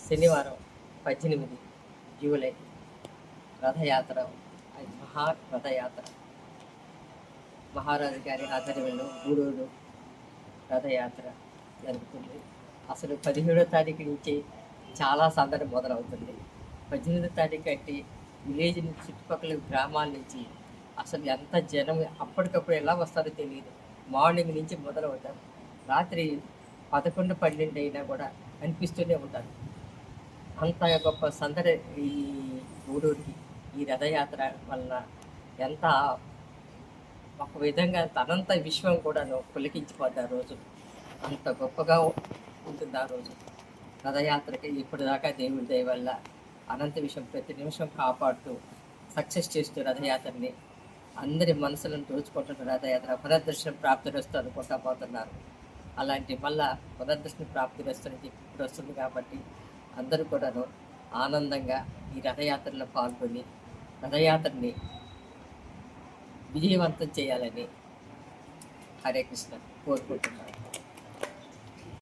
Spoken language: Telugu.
శనివారం 18 జూలై రథయాత్ర, అది రథయాత్ర మహారాజు గారి ఆధ్వర్యంలో గూడూరు రథయాత్ర జరుగుతుంది. అసలు 17వ తారీఖు నుంచి చాలా సందడి మొదలవుతుంది. 18వ తారీఖు అంటే విలేజ్ నుంచి, చుట్టుపక్కల గ్రామాల నుంచి అసలు ఎంత జనం అప్పటికప్పుడు ఎలా వస్తారో తెలియదు. మార్నింగ్ నుంచి మొదలవుతారు. రాత్రి 11, 12 అయినా కూడా అనిపిస్తూనే ఉంటారు. అంత గొప్ప సందడి ఈ గూడూరుకి ఈ రథయాత్ర వలన ఎంత ఒక విధంగా అనంత విశ్వం కూడాను పులకించిపోద్ది ఆ రోజు. అంత గొప్పగా ఉంటుంది ఆ రోజు రథయాత్రకి. ఇప్పటిదాకా దేవుడి దయ వల్ల అనంత విషయం ప్రతి నిమిషం కాపాడుతూ సక్సెస్ చేస్తూ రథయాత్రని అందరి మనసులను దోచుకుంటున్న రథయాత్ర పునర్దర్శనం ప్రాప్తిరస్తూ అనుకుంటా పోతున్నారు. అలాంటి మళ్ళా పునర్దర్శనం ప్రాప్తిరస్తునికి ఇప్పుడు వస్తుంది కాబట్టి అందరూ కూడాను ఆనందంగా ఈ రథయాత్రలో పాల్గొని రథయాత్రని విజయవంతం చేయాలని హరే కృష్ణ కోరుకుంటున్నాను.